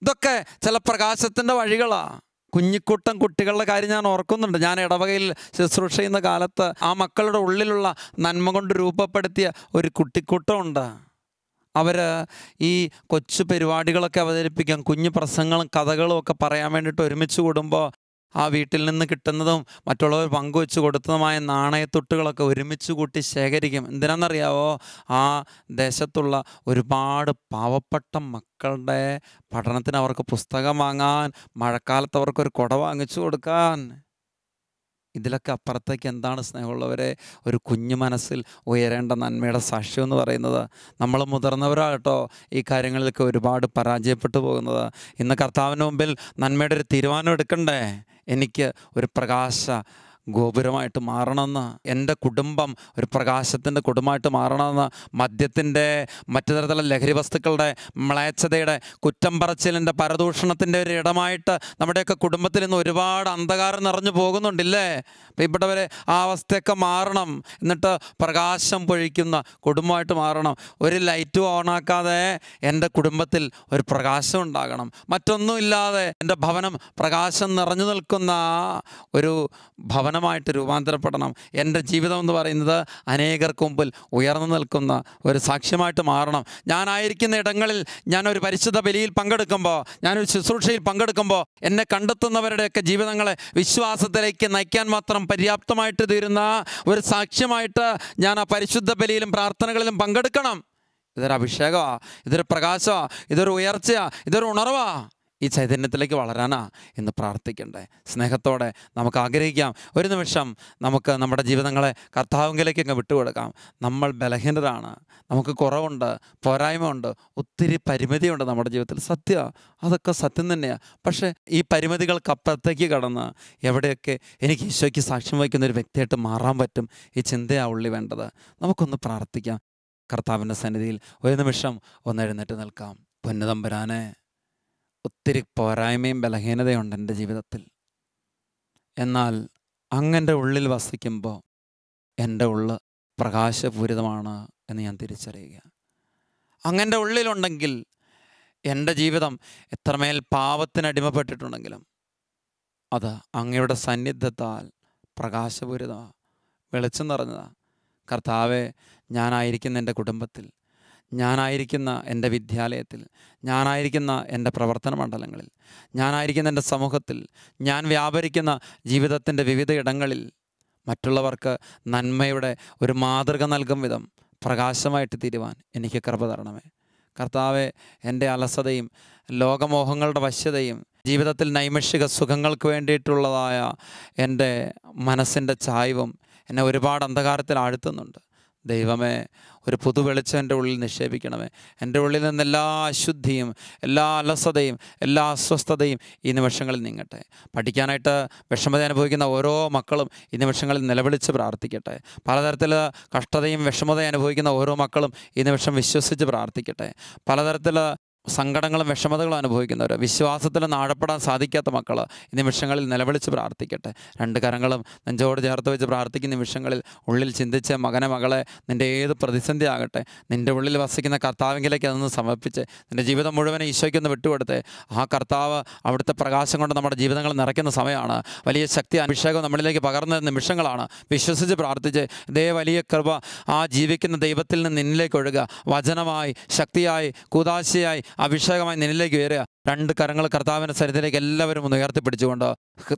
ഇതൊക്കെ ചില പ്രകാശത്തിൻ്റെ വഴികളാണ്. കുഞ്ഞിക്കൂട്ടം കുട്ടികളുടെ കാര്യം ഞാൻ ഓർക്കുന്നുണ്ട്. ഞാൻ ഇടവകയിൽ ശുശ്രൂഷ ചെയ്യുന്ന കാലത്ത് ആ മക്കളുടെ ഉള്ളിലുള്ള നന്മ കൊണ്ട് രൂപപ്പെടുത്തിയ ഒരു കുട്ടിക്കൂട്ടമുണ്ട്. അവർ ഈ കൊച്ചു പരിപാടികളൊക്കെ അവതരിപ്പിക്കാൻ, കുഞ്ഞു പ്രസംഗങ്ങളും കഥകളും ഒക്കെ പറയാൻ വേണ്ടിയിട്ട് ഒരുമിച്ച് കൂടുമ്പോൾ ആ വീട്ടിൽ നിന്ന് കിട്ടുന്നതും മറ്റുള്ളവർ പങ്കുവെച്ച് കൊടുത്തതുമായ നാണയത്തുട്ടുകളൊക്കെ ഒരുമിച്ച് കൂട്ടി ശേഖരിക്കും. എന്തിനാണെന്നറിയാവോ? ആ ദേശത്തുള്ള ഒരുപാട് പാവപ്പെട്ട മക്കളുടെ പഠനത്തിന് അവർക്ക് പുസ്തകം വാങ്ങാൻ, മഴക്കാലത്ത് അവർക്കൊരു കുട വാങ്ങിച്ചു കൊടുക്കാൻ. ഇതിലൊക്കെ അപ്പുറത്തേക്ക് എന്താണ് സ്നേഹമുള്ളവരെ ഒരു കുഞ്ഞു മനസ്സിൽ ഉയരേണ്ട നന്മയുടെ സാക്ഷ്യം എന്ന് പറയുന്നത്? നമ്മൾ മുതിർന്നവരാകട്ടോ ഈ കാര്യങ്ങളിലൊക്കെ ഒരുപാട് പരാജയപ്പെട്ടു പോകുന്നത്. ഇന്ന് കർത്താവിന് മുമ്പിൽ നന്മയുടെ ഒരു തീരുമാനം എടുക്കണ്ടേ? എനിക്ക് ഒരു പ്രകാശ ഗോപുരമായിട്ട് മാറണമെന്ന്, എൻ്റെ കുടുംബം ഒരു പ്രകാശത്തിൻ്റെ കുടുംബമായിട്ട് മാറണമെന്ന്, മദ്യത്തിൻ്റെ, മറ്റു തരത്തിലുള്ള ലഹരി വസ്തുക്കളുടെ, മ്ലേച്ഛതയുടെ, കുറ്റം പറച്ചിലിൻ്റെ, പരദൂഷണത്തിൻ്റെ ഒരു ഇടമായിട്ട് നമ്മുടെയൊക്കെ കുടുംബത്തിൽ ഇന്ന് ഒരുപാട് അന്ധകാരം നിറഞ്ഞു പോകുന്നുണ്ടില്ലേ? പ്രിയപ്പെട്ടവരെ, ആ അവസ്ഥയൊക്കെ മാറണം. എന്നിട്ട് പ്രകാശം പൊഴിക്കുന്ന കുടുംബമായിട്ട് മാറണം. ഒരു ലൈറ്റും ഓണാക്കാതെ എൻ്റെ കുടുംബത്തിൽ ഒരു പ്രകാശം ഉണ്ടാകണം. മറ്റൊന്നുമില്ലാതെ എൻ്റെ ഭവനം പ്രകാശം നിറഞ്ഞു നിൽക്കുന്ന ഒരു ഭവനമായിട്ട് രൂപാന്തരപ്പെടണം. എൻ്റെ ജീവിതം എന്ന് പറയുന്നത് അനേകർക്ക് മുമ്പിൽ ഉയർന്നു നിൽക്കുന്ന ഒരു സാക്ഷ്യമായിട്ട് മാറണം. ഞാനായിരിക്കുന്ന ഇടങ്ങളിൽ ഞാനൊരു പരിശുദ്ധ ബലിയിൽ പങ്കെടുക്കുമ്പോൾ, ഞാനൊരു ശുശ്രൂഷയിൽ പങ്കെടുക്കുമ്പോൾ എന്നെ കണ്ടെത്തുന്നവരുടെയൊക്കെ ജീവിതങ്ങളെ വിശ്വാസത്തിലേക്ക് നയിക്കാൻ മാത്രം പര്യാപ്തമായിട്ട് തീരുന്ന ഒരു സാക്ഷ്യമായിട്ട് ഞാൻ ആ പരിശുദ്ധ ബലിയിലും പ്രാർത്ഥനകളിലും പങ്കെടുക്കണം. ഇതൊരു അഭിഷേകമാണ്, ഇതൊരു പ്രകാശമാണ്, ഇതൊരു ഉയർച്ചയാണ്, ഇതൊരു ഉണർവാണ്. ഈ ചൈതന്യത്തിലേക്ക് വളരാനാ ഇന്ന് പ്രാർത്ഥിക്കണ്ടേ? സ്നേഹത്തോടെ നമുക്ക് ആഗ്രഹിക്കാം. ഒരു നിമിഷം നമുക്ക് നമ്മുടെ ജീവിതങ്ങളെ കർത്താവിലേക്ക് അങ്ങ് വിട്ടുകൊടുക്കാം. നമ്മൾ ബലഹീനരാണ്, നമുക്ക് കുറവുണ്ട്, പോരായ്മയുണ്ട്, ഒത്തിരി പരിമിതിയുണ്ട് നമ്മുടെ ജീവിതത്തിൽ. സത്യം, അതൊക്കെ സത്യം തന്നെയാണ്. പക്ഷേ ഈ പരിമിതികൾക്കപ്പുറത്തേക്ക് കടന്ന് എവിടെയൊക്കെ എനിക്ക് ഈശോയ്ക്ക് സാക്ഷ്യം വഹിക്കുന്ന ഒരു വ്യക്തിയായിട്ട് മാറാൻ പറ്റും, ഈ ചിന്തയാണ് ഉള്ളി വേണ്ടത്. നമുക്കൊന്ന് പ്രാർത്ഥിക്കാം. കർത്താവിൻ്റെ സന്നിധിയിൽ ഒരു നിമിഷം ഒന്ന് എഴുന്നേറ്റ് നിൽക്കാം. പൊന്നുതമ്പുരാനെ, ഒത്തിരി പോരായ്മയും ബലഹീനതയുണ്ട് എൻ്റെ ജീവിതത്തിൽ. എന്നാൽ അങ്ങൻ്റെ ഉള്ളിൽ വസിക്കുമ്പോൾ എൻ്റെ ഉള്ള് പ്രകാശപൂരിതമാണ് എന്ന് ഞാൻ തിരിച്ചറിയുക. അങ്ങൻ്റെ ഉള്ളിലുണ്ടെങ്കിൽ എൻ്റെ ജീവിതം എത്രമേൽ പാപത്തിനടിമപ്പെട്ടിട്ടുണ്ടെങ്കിലും അത് അങ്ങയുടെ സാന്നിധ്യത്താൽ പ്രകാശപൂരിതമാണ്, വെളിച്ചം നിറഞ്ഞതാണ്. കർത്താവെ, ഞാനായിരിക്കുന്ന എൻ്റെ കുടുംബത്തിൽ, ഞാനായിരിക്കുന്ന എൻ്റെ വിദ്യാലയത്തിൽ, ഞാനായിരിക്കുന്ന എൻ്റെ പ്രവർത്തന മണ്ഡലങ്ങളിൽ, ഞാനായിരിക്കുന്ന എൻ്റെ സമൂഹത്തിൽ, ഞാൻ വ്യാപരിക്കുന്ന ജീവിതത്തിൻ്റെ വിവിധ ഇടങ്ങളിൽ മറ്റുള്ളവർക്ക് നന്മയുടെ ഒരു മാതൃക നൽകും വിധം പ്രകാശമായിട്ട് തീരുവാൻ എനിക്ക് കൃപ തരണമേ. കർത്താവെ, എൻ്റെ അലസതയും ലോകമോഹങ്ങളുടെ വശ്യതയും ജീവിതത്തിൽ നൈമിഷിക സുഖങ്ങൾക്ക് വേണ്ടിയിട്ടുള്ളതായ എൻ്റെ മനസ്സിൻ്റെ ചായ്വും എന്നെ ഒരുപാട് അന്ധകാരത്തിൽ ആഴ്ത്തുന്നുണ്ട്. ദൈവമേ, ഒരു പുതുവെളിച്ചം എൻ്റെ ഉള്ളിൽ നിക്ഷേപിക്കണമേ. എൻ്റെ ഉള്ളിൽ നിന്ന് എല്ലാ അശുദ്ധിയും, എല്ലാ അലസതയും, എല്ലാ അസ്വസ്ഥതയും ഈ നിമിഷങ്ങളിൽ നീങ്ങട്ടെ. പഠിക്കാനായിട്ട് വിഷമത അനുഭവിക്കുന്ന ഓരോ മക്കളും ഈ നിമിഷങ്ങളിൽ നിലവിളിച്ച് പ്രാർത്ഥിക്കട്ടെ. പലതരത്തിൽ കഷ്ടതയും വിഷമതയും അനുഭവിക്കുന്ന ഓരോ മക്കളും ഈ നിമിഷം വിശ്വസിച്ച് പ്രാർത്ഥിക്കട്ടെ. പലതരത്തിൽ സങ്കടങ്ങളും വിഷമതകളും അനുഭവിക്കുന്നവർ, വിശ്വാസത്തിൽ നാഴപ്പെടാൻ സാധിക്കാത്ത മക്കൾ ഈ നിമിഷങ്ങളിൽ നിലവിളിച്ച് പ്രാർത്ഥിക്കട്ടെ. രണ്ട് കരങ്ങളും നെഞ്ചോട് ചേർത്ത് വെച്ച് പ്രാർത്ഥിക്കുന്ന നിമിഷങ്ങളിൽ ഉള്ളിൽ ചിന്തിച്ച്, മകനെ, മകളെ, നിൻ്റെ ഏത് പ്രതിസന്ധി ആകട്ടെ, നിൻ്റെ ഉള്ളിൽ വസിക്കുന്ന കർത്താവിലേക്ക് അതൊന്ന് സമർപ്പിച്ച് നിൻ്റെ ജീവിതം മുഴുവൻ ഈശോയ്ക്കൊന്ന് വിട്ടുകൊടുത്ത് ആ കർത്താവ് അവിടുത്തെ പ്രകാശം കൊണ്ട് നമ്മുടെ ജീവിതങ്ങൾ നിറയ്ക്കുന്ന സമയമാണ്. വലിയ ശക്തി, അഭിഷേകം നമ്മളിലേക്ക് പകർന്ന നിമിഷങ്ങളാണ്. വിശ്വസിച്ച് പ്രാർത്ഥിച്ച് ഇതേ വലിയ കൃപ ആ ജീവിക്കുന്ന ദൈവത്തിൽ നിന്ന് നിന്നിലേക്ക് ഒഴുകുക. വചനമായി, ശക്തിയായി, കൂദാശയായി, അഭിഷേകമായി നിന്നിലേക്ക് ഉയരുക. രണ്ട് കരങ്ങൾ കർത്താവിൻ്റെ സന്നിധിയിലേക്ക് എല്ലാവരും ഒന്ന് ഉയർത്തിപ്പിടിച്ചുകൊണ്ട്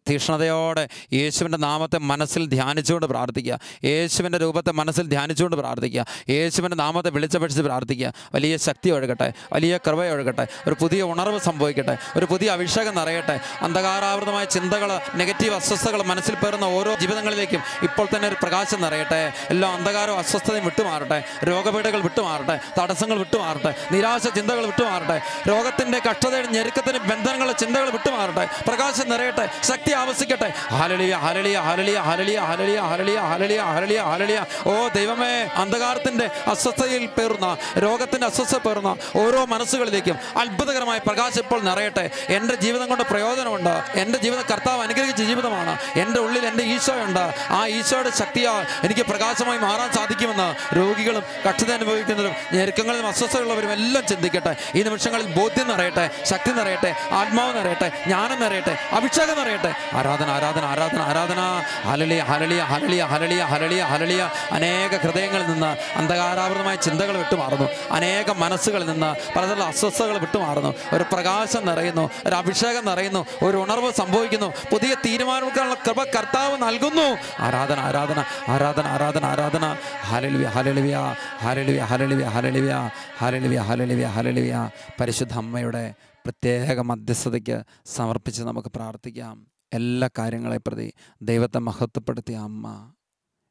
തീക്ഷ്ണതയോടെ യേശുവിൻ്റെ നാമത്തെ മനസ്സിൽ ധ്യാനിച്ചുകൊണ്ട് പ്രാർത്ഥിക്കുക. യേശുവിൻ്റെ രൂപത്തെ മനസ്സിൽ ധ്യാനിച്ചുകൊണ്ട് പ്രാർത്ഥിക്കുക. യേശുവിൻ്റെ നാമത്തെ വിളിച്ചപേക്ഷിച്ച് പ്രാർത്ഥിക്കുക. വലിയ ശക്തി ഒഴുകട്ടെ, വലിയ കൃപ ഒഴുകട്ടെ, ഒരു പുതിയ ഉണർവ് സംഭവിക്കട്ടെ, ഒരു പുതിയ അഭിഷേകം നിറയട്ടെ. അന്ധകാരാവൃതമായ ചിന്തകൾ, നെഗറ്റീവ് അസ്വസ്ഥതകൾ മനസ്സിൽ പേറുന്ന ഓരോ ജീവിതങ്ങളിലേക്കും ഇപ്പോൾ തന്നെ ഒരു പ്രകാശം നിറയട്ടെ. എല്ലാ അന്ധകാരവും അസ്വസ്ഥതയും വിട്ടുമാറട്ടെ, രോഗപീഠകൾ വിട്ടുമാറട്ടെ, തടസ്സങ്ങൾ വിട്ടുമാറട്ടെ, നിരാശ ചിന്തകൾ വിട്ടുമാറട്ടെ, രോഗത്തിൻ്റെ കഷ്ടതയുടെ ഞെരുക്കത്തിന് ബന്ധനങ്ങളുടെ ചിന്തകൾ വിട്ടുമാറട്ടെ, പ്രകാശം നിറയട്ടെ, ശക്തി ആവസിക്കട്ടെ. ഹല്ലേലൂയ, ഹല്ലേലൂയ, ഹല്ലേലൂയ, ഹല്ലേലൂയ, ഹല്ലേലൂയ, ഹല്ലേലൂയ, ഹല്ലേലൂയ, ഹല്ലേലൂയ, ഹല്ലേലൂയ. ഓ ദൈവമേ, അന്ധകാരത്തിൻ്റെ അസ്വസ്ഥതയിൽ പേറുന്ന, രോഗത്തിൻ്റെ അസ്വസ്ഥത പേറുന്ന ഓരോ മനസ്സുകളിലേക്കും അത്ഭുതകരമായ പ്രകാശം ഇപ്പോൾ നിറയട്ടെ. എൻ്റെ ജീവിതം കൊണ്ട് പ്രയോജനമുണ്ട്. എൻ്റെ ജീവിതം കർത്താവ് അനുഗ്രഹിച്ച ജീവിതമാണ്. എൻ്റെ ഉള്ളിൽ എൻ്റെ ഈശോയുണ്ട്. ആ ഈശോയുടെ ശക്തിയാൽ എനിക്ക് പ്രകാശമായി മാറാൻ സാധിക്കുമെന്ന് രോഗികളും കഷ്ടത അനുഭവിക്കുന്നവരും ഞെരുക്കങ്ങളിലും അസ്വസ്ഥതയുള്ളവരും എല്ലാം ചിന്തിക്കട്ടെ. ഈ നിമിഷങ്ങളിൽ ബോധ്യം നിറയട്ടെ, ശക്തി നിറയട്ടെ, ആത്മാവ് നിറയട്ടെ, ജ്ഞാനം നിറയട്ടെ, അഭിഷേകം നിറയട്ടെ. ആരാധന, ആരാധന, ആരാധന, ആരാധന. ഹല്ലേലൂയ, ഹല്ലേലൂയ, ഹല്ലേലൂയ, ഹല്ലേലൂയ, ഹല്ലേലൂയ, ഹല്ലേലൂയ. അനേക ഹൃദയങ്ങളിൽ നിന്ന് അന്ധകാരാവൃതമായ ചിന്തകൾ വിട്ടുമാറുന്നു. അനേക മനസ്സുകളിൽ നിന്ന് പലതരം അസ്വസ്ഥതകൾ വിട്ടുമാറുന്നു. ഒരു പ്രകാശം നിറയുന്നു, ഒരു അഭിഷേകം നിറയുന്നു, ഒരു ഉണർവ് സംഭവിക്കുന്നു. പുതിയ തീരുമാനങ്ങൾക്കുള്ള കൃപ കർത്താവ് നൽകുന്നു. ആരാധന, ആരാധന, ആരാധന, ആരാധന, ആരാധന. ഹല്ലേലൂയ, ഹല്ലേലൂയ, ഹല്ലേലൂയ, ഹല്ലേലൂയ, ഹല്ലേലൂയ, ഹല്ലേലൂയ, ഹല്ലേലൂയ, ഹല്ലേലൂയ. പരിശുദ്ധ അമ്മയുടെ പ്രത്യേക മധ്യസ്ഥതയ്ക്ക് സമർപ്പിച്ച് നമുക്ക് പ്രാർത്ഥിക്കാം. എല്ലാ കാര്യങ്ങളെ പ്രതി ദൈവത്തെ മഹത്വപ്പെടുത്തിയ അമ്മ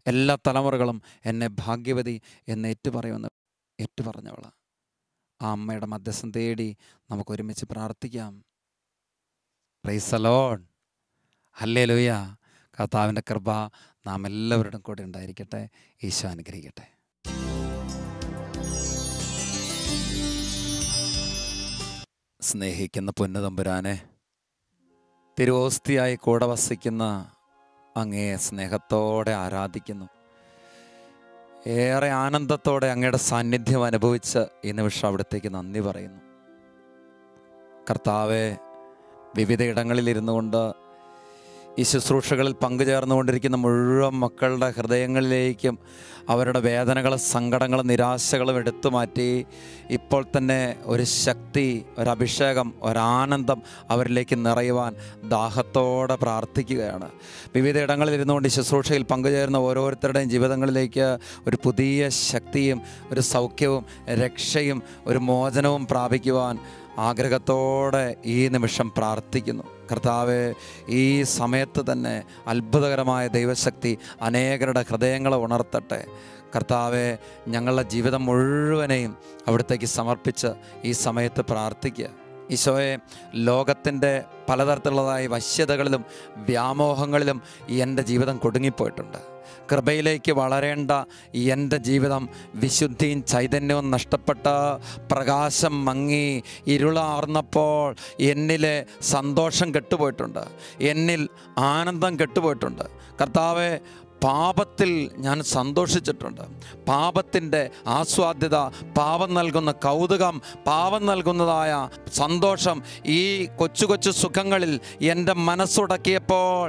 എല്ലാ തലമുറകളും എന്നെ ഭാഗ്യവതി എന്ന് ഏറ്റുപറഞ്ഞവൾ. ആ അമ്മയുടെ മധ്യസ്ഥം തേടി നമുക്ക് ഒരുമിച്ച് പ്രാർത്ഥിക്കാം. Praise the Lord. ഹല്ലേലൂയ. കർത്താവിൻ്റെ കൃപ നാം എല്ലാവരുടെയും കൂടെ ഉണ്ടായിരിക്കട്ടെ. ഈശോ അനുഗ്രഹിക്കട്ടെ. സ്നേഹിക്കുന്ന പൊന്നുതമ്പുരാനെ, തിരുവോസ്തിയായി കൂടെ വസിക്കുന്ന അങ്ങയെ സ്നേഹത്തോടെ ആരാധിക്കുന്നു. ഏറെ ആനന്ദത്തോടെ അങ്ങയുടെ സാന്നിധ്യം അനുഭവിച്ച് ഈ നിമിഷം അവിടത്തേക്ക് നന്ദി പറയുന്നു. കർത്താവെ, വിവിധ ഇടങ്ങളിലിരുന്നു കൊണ്ട് ഈ ശുശ്രൂഷകളിൽ പങ്കുചേർന്നുകൊണ്ടിരിക്കുന്ന മുഴുവൻ മക്കളുടെ ഹൃദയങ്ങളിലേക്കും അവരുടെ വേദനകളും സങ്കടങ്ങളും നിരാശകളും എടുത്തു മാറ്റി ഇപ്പോൾ തന്നെ ഒരു ശക്തി, ഒരഭിഷേകം, ഒരാനന്ദം അവരിലേക്ക് നിറയുവാൻ ദാഹത്തോടെ പ്രാർത്ഥിക്കുകയാണ്. വിവിധ ഇടങ്ങളിലിരുന്നുകൊണ്ട് ഈ ശുശ്രൂഷയിൽ പങ്കുചേരുന്ന ഓരോരുത്തരുടെയും ജീവിതങ്ങളിലേക്ക് ഒരു പുതിയ ശക്തിയും ഒരു സൗഖ്യവും രക്ഷയും ഒരു മോചനവും പ്രാപിക്കുവാൻ ആഗ്രഹത്തോടെ ഈ നിമിഷം പ്രാർത്ഥിക്കുന്നു. കർത്താവെ, ഈ സമയത്ത് തന്നെ അത്ഭുതകരമായ ദൈവശക്തി അനേകരുടെ ഹൃദയങ്ങളെ ഉണർത്തട്ടെ. കർത്താവെ, ഞങ്ങളുടെ ജീവിതം മുഴുവനെയും അവിടത്തേക്ക് സമർപ്പിച്ച് ഈ സമയത്ത് പ്രാർത്ഥിക്കുക. ഈശോയെ, ലോകത്തിൻ്റെ പലതരത്തിലുള്ളതായ വശ്യതകളിലും വ്യാമോഹങ്ങളിലും എൻ്റെ ജീവിതം കുടുങ്ങിപ്പോയിട്ടുണ്ട്. കൃപയിലേക്ക് വളരേണ്ട എൻ്റെ ജീവിതം വിശുദ്ധിയും ചൈതന്യവും നഷ്ടപ്പെട്ട പ്രകാശം മങ്ങി ഇരുളാർന്നപ്പോൾ എന്നിലെ സന്തോഷം കെട്ടുപോയിട്ടുണ്ട്, എന്നിൽ ആനന്ദം കെട്ടുപോയിട്ടുണ്ട്. കർത്താവെ, പാപത്തിൽ ഞാൻ സന്തോഷിച്ചിട്ടുണ്ട്. പാപത്തിൻ്റെ ആസ്വാദ്യത, പാപം നൽകുന്ന കൗതുകം, പാപം നൽകുന്നതായ സന്തോഷം, ഈ കൊച്ചു കൊച്ചു സുഖങ്ങളിൽ എൻ്റെ മനസ്സുടക്കിയപ്പോൾ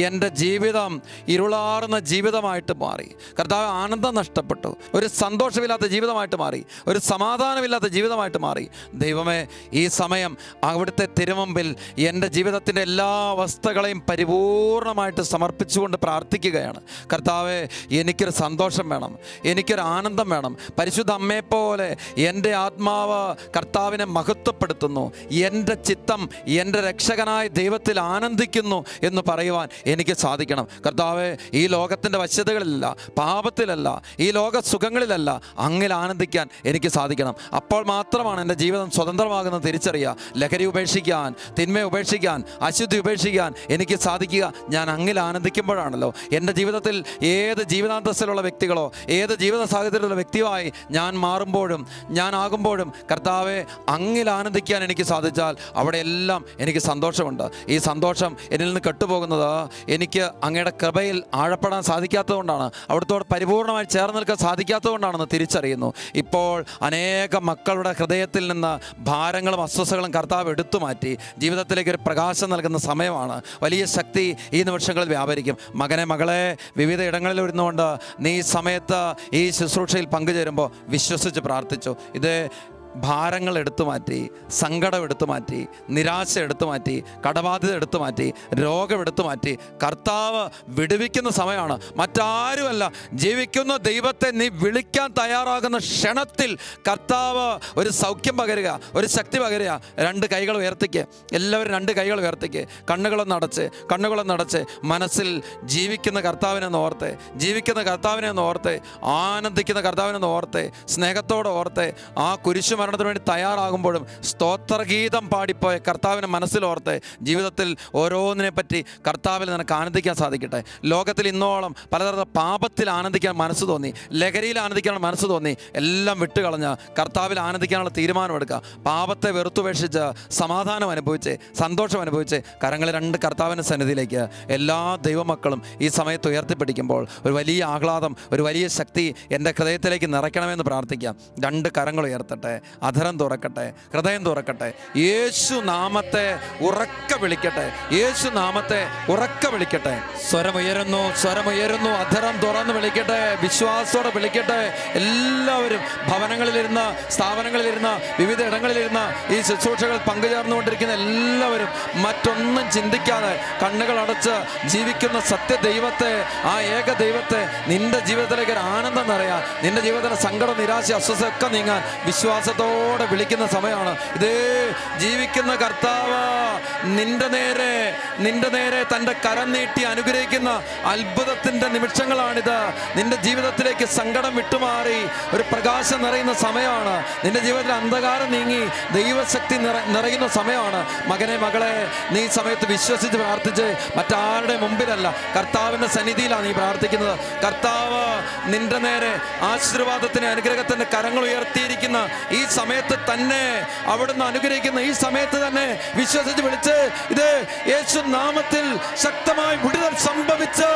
എൻ്റെ ജീവിതം ഇരുളാർന്ന ജീവിതമായിട്ട് മാറി. കർത്താവ്, ആനന്ദം നഷ്ടപ്പെട്ടു. ഒരു സന്തോഷമില്ലാത്ത ജീവിതമായിട്ട് മാറി, ഒരു സമാധാനമില്ലാത്ത ജീവിതമായിട്ട് മാറി. ദൈവമേ, ഈ സമയം അവിടുത്തെ തിരുമുമ്പിൽ എൻ്റെ ജീവിതത്തിൻ്റെ എല്ലാ അവസ്ഥകളെയും പരിപൂർണമായിട്ട് സമർപ്പിച്ചുകൊണ്ട് പ്രാർത്ഥിക്കുകയാണ്. കർത്താവെ, എനിക്കൊരു സന്തോഷം വേണം, എനിക്കൊരു ആനന്ദം വേണം. പരിശുദ്ധ അമ്മയെപ്പോലെ എൻ്റെ ആത്മാവ് കർത്താവിനെ മഹത്വപ്പെടുത്തുന്നു, എൻ്റെ ചിത്തം എൻ്റെ രക്ഷകനായ ദൈവത്തിൽ ആനന്ദിക്കുന്നു എന്ന് പറയുവാൻ എനിക്ക് സാധിക്കണം. കർത്താവെ, ഈ ലോകത്തിൻ്റെ വശ്യതകളിലല്ല, പാപത്തിലല്ല, ഈ ലോക സുഖങ്ങളിലല്ല, അങ്ങിൽ ആനന്ദിക്കാൻ എനിക്ക് സാധിക്കണം. അപ്പോൾ മാത്രമാണ് എൻ്റെ ജീവിതം സ്വതന്ത്രമാകുന്നത് തിരിച്ചറിയുക. ലഹരി ഉപേക്ഷിക്കാൻ, തിന്മ ഉപേക്ഷിക്കാൻ, അശുദ്ധി ഉപേക്ഷിക്കാൻ എനിക്ക് സാധിക്കുക ഞാൻ അങ്ങിൽ ആനന്ദിക്കുമ്പോഴാണല്ലോ. എൻ്റെ ജീവിതത്തിൽ ഏത് ജീവിതാന്തസ്സിലുള്ള വ്യക്തികളോ ഏത് ജീവിത സാഹചര്യത്തിലുള്ള വ്യക്തിയുമായി ഞാൻ മാറുമ്പോഴും ഞാൻ ആകുമ്പോഴും കർത്താവെ, അങ്ങിൽ ആനന്ദിക്കാൻ എനിക്ക് സാധിച്ചാൽ അവിടെയെല്ലാം എനിക്ക് സന്തോഷമുണ്ട്. ഈ സന്തോഷം എന്നിൽ നിന്ന് കെട്ടുപോകുന്നത് എനിക്ക് അങ്ങയുടെ കൃപയിൽ ആഴപ്പെടാൻ സാധിക്കാത്തതുകൊണ്ടാണ്, അവിടുത്തോട് പരിപൂർണമായി ചേർന്ന് നിൽക്കാൻ സാധിക്കാത്തതുകൊണ്ടാണെന്ന് തിരിച്ചറിയുന്നു. ഇപ്പോൾ അനേക മക്കളുടെ ഹൃദയത്തിൽ നിന്ന് ഭാരങ്ങളും അസ്വസ്ഥകളും കർത്താവ് എടുത്തു മാറ്റി ജീവിതത്തിലേക്ക് ഒരു പ്രകാശം നൽകുന്ന സമയമാണ്. വലിയ ശക്തി ഈ നിമിഷങ്ങളിൽ വ്യാപരിക്കും. മകനെ, മകളെ, വിവിധ ഇടങ്ങളിൽ ഇരുന്നുകൊണ്ട് നീ സമയത്ത് ഈ ശുശ്രൂഷയിൽ പങ്കുചേരുമ്പോൾ വിശ്വസിച്ച് പ്രാർത്ഥിച്ചു. ഇത് ഭാരങ്ങൾ എടുത്തു മാറ്റി, സങ്കടം എടുത്തു മാറ്റി, നിരാശ എടുത്തു മാറ്റി, കടബാധ്യത എടുത്തു മാറ്റി, രോഗം എടുത്തു മാറ്റി കർത്താവ് വിടുവിക്കുന്ന സമയമാണ്. മറ്റാരുമല്ല, ജീവിക്കുന്ന ദൈവത്തെ നീ വിളിക്കാൻ തയ്യാറാകുന്ന ക്ഷണത്തിൽ കർത്താവ് ഒരു സൗഖ്യം പകരുക, ഒരു ശക്തി പകരുക. രണ്ട് കൈകൾ ഉയർത്തിക്ക്, എല്ലാവരും രണ്ട് കൈകൾ ഉയർത്തിക്ക്. കണ്ണുകളൊന്ന് അടച്ച് മനസ്സിൽ ജീവിക്കുന്ന കർത്താവിനെ ഓർത്ത്, ജീവിക്കുന്ന കർത്താവിനെ ഓർത്ത്, ആനന്ദിക്കുന്ന കർത്താവിനെ ഓർത്ത്, സ്നേഹത്തോടെ ഓർത്ത്, ആ കുരിശു മരണത്തിന് വേണ്ടി തയ്യാറാകുമ്പോഴും സ്തോത്രഗീതം പാടിപ്പോയ കർത്താവിനെ മനസ്സിലോർത്ത് ജീവിതത്തിൽ ഓരോന്നിനെ പറ്റി കർത്താവിൽ നിനക്ക് ആനന്ദിക്കാൻ സാധിക്കട്ടെ. ലോകത്തിൽ ഇന്നോളം പലതരത്തിലുള്ള പാപത്തിൽ ആനന്ദിക്കാൻ മനസ്സ് തോന്നി, ലഹരിയിൽ ആനന്ദിക്കാനുള്ള മനസ്സ് തോന്നി, എല്ലാം വിട്ടുകളഞ്ഞ് കർത്താവിൽ ആനന്ദിക്കാനുള്ള തീരുമാനമെടുക്കുക. പാപത്തെ വെറുത്തുപേക്ഷിച്ച് സമാധാനം അനുഭവിച്ച് സന്തോഷം അനുഭവിച്ച് കരങ്ങൾ രണ്ട് കർത്താവിൻ്റെ സന്നിധിയിലേക്ക് എല്ലാ ദൈവമക്കളും ഈ സമയത്ത് ഉയർത്തിപ്പിടിക്കുമ്പോൾ ഒരു വലിയ ആഹ്ലാദം, ഒരു വലിയ ശക്തി എൻ്റെ ഹൃദയത്തിലേക്ക് നിറയ്ക്കണമെന്ന് പ്രാർത്ഥിക്കാം. രണ്ട് കരങ്ങൾ ഉയർത്തട്ടെ, അധരം തുറക്കട്ടെ, ഹൃദയം തുറക്കട്ടെ. യേശു നാമത്തെ ഉറക്കെ വിളിക്കട്ടെ, യേശു നാമത്തെ ഉറക്കെ വിളിക്കട്ടെ. സ്വരമുയരുന്നു, അധരം തുറന്ന് വിളിക്കട്ടെ, വിശ്വാസത്തോടെ വിളിക്കട്ടെ. എല്ലാവരും ഭവനങ്ങളിലിരുന്ന്, സ്ഥാപനങ്ങളിലിരുന്ന്, വിവിധ ഇടങ്ങളിലിരുന്ന് ഈ ശുശ്രൂഷകൾ പങ്കുചേർന്നുകൊണ്ടിരിക്കുന്ന എല്ലാവരും മറ്റൊന്നും ചിന്തിക്കാതെ കണ്ണുകൾ അടച്ച് ജീവിക്കുന്ന സത്യ ദൈവത്തെ, ആ ഏക ദൈവത്തെ നിന്റെ ജീവിതത്തിലേക്ക് ഒരു ആനന്ദം നിറയാൻ, നിന്റെ ജീവിതത്തിലെ സങ്കടം, നിരാശ, അസ്വസ്ഥയൊക്കെ നീങ്ങാൻ വിശ്വാസത്തോടെ വിളിക്കുന്ന സമയമാണ്. ഇതേ ജീവിക്കുന്ന കർത്താവ് നിന്റെ നേരെ തൻ്റെ കരം നീട്ടി അനുഗ്രഹിക്കുന്ന അത്ഭുതത്തിൻ്റെ നിമിഷങ്ങളാണിത്. നിന്റെ ജീവിതത്തിലേക്ക് സങ്കടം വിട്ടുമാറി ഒരു പ്രകാശം നിറയുന്ന സമയമാണ്. നിന്റെ ജീവിതത്തിൽ അന്ധകാരം നീങ്ങി ദൈവശക്തി നിറയുന്ന സമയമാണ്. മകനെ, മകളെ, നീ സമയത്ത് വിശ്വസിച്ച് പ്രാർത്ഥിച്ച് മറ്റാരുടെ മുമ്പിലല്ല, കർത്താവിൻ്റെ സന്നിധിയിലാണ് നീ പ്രാർത്ഥിക്കുന്നത്. കർത്താവ് നിന്റെ നേരെ ആശീർവാദത്തിന്, അനുഗ്രഹത്തിൻ്റെ കരങ്ങൾ ഉയർത്തിയിരിക്കുന്ന ഈ സമയത്ത് തന്നെ, അവിടുന്ന് അനുഗ്രഹിക്കുന്ന ഈ സമയത്ത് തന്നെ വിശ്വസിച്ച് വിളിച്ച് ഇത് യേശു നാമത്തിൽ ശക്തമായി വിടുതൽ സംഭവിച്ച്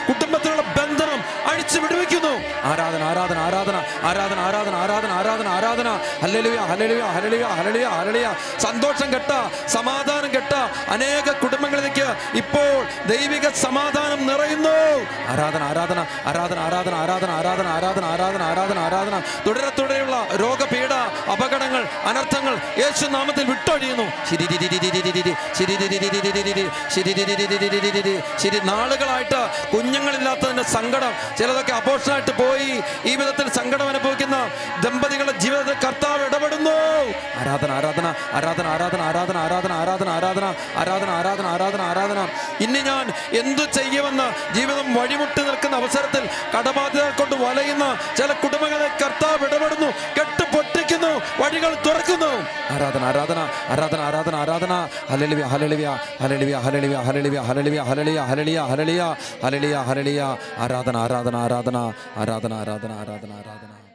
കുടുംബത്തിലുള്ള ബന്ധനം അഴിച്ചു വിടുവിക്കുന്നു. ആരാധന, ആരാധന, ആരാധന, ആരാധന, ആരാധന, ആരാധന, ആരാധന, ആരാധന. ഹല്ലേലൂയ, ഹല്ലേലൂയ, ഹല്ലേലൂയ, ഹല്ലേലൂയ, ഹല്ലേലൂയ. സന്തോഷം കെട്ട, സമാധാനം കെട്ട അനേക കുടുംബങ്ങളിലേക്ക് ഇപ്പോൾ ദൈവിക സമാധാനം നിറയുന്നു. ആരാധന, ആരാധന, ആരാധന, ആരാധന, ആരാധന, ആരാധന, ആരാധന, ആരാധന, ആരാധന, ആരാധന. തുടരെയുള്ള രോഗപീഠ, അപകടങ്ങൾ, അനർത്ഥങ്ങൾ യേശു നാമത്തിൽ വിട്ടൊഴിയുന്നു. ശരി, നാളുകളായിട്ട് കുഞ്ഞുങ്ങളില്ലാത്തതിന്റെ സങ്കടം, ചിലതൊക്കെ അബോർഷനായിട്ട് പോയി ഈ വിധത്തിൽ സങ്കടം അനുഭവിക്കുന്ന ദമ്പതികളുടെ ജീവിതത്തിൽ കർത്താവ് ഇടപെടുന്നു. ആരാധന, ആരാധന, ആരാധന, ആരാധന, ആരാധന, ആരാധന, ആരാധന, ആരാധന, ആരാധന, ആരാധന, ആരാധന, ആരാധന. ഇനി ഞാൻ എന്തു ചെയ്യുമെന്ന് ജീവിതം വഴിമുട്ടി നിൽക്കുന്ന അവസരത്തിൽ കടബാധ്യത കൊണ്ട് വലയുന്ന ചില കുടുംബങ്ങളെ കർത്താവ് ഇടപെടുന്നു, കെട്ടുപൊട്ടിക്കുന്നു, വഴികൾ തുറക്കുന്നു. ആരാധന, ആരാധന, ആരാധന, ആരാധന, ആരാധന. ഹല്ലേലൂയ, ഹല്ലേലൂയ, ഹല്ലേലൂയ, ഹല്ലേലൂയ, ഹല്ലേലൂയ, ഹല്ലേലൂയ, ഹല്ലേലൂയ, ഹല്ലേലൂയ, ഹല്ലേലൂയ, ഹല്ലേലൂയ, ഹല്ലേലൂയ. ആരാധന, ആരാധന, ആരാധന, ആരാധന, ആരാധന, ആരാധന, ആരാധന.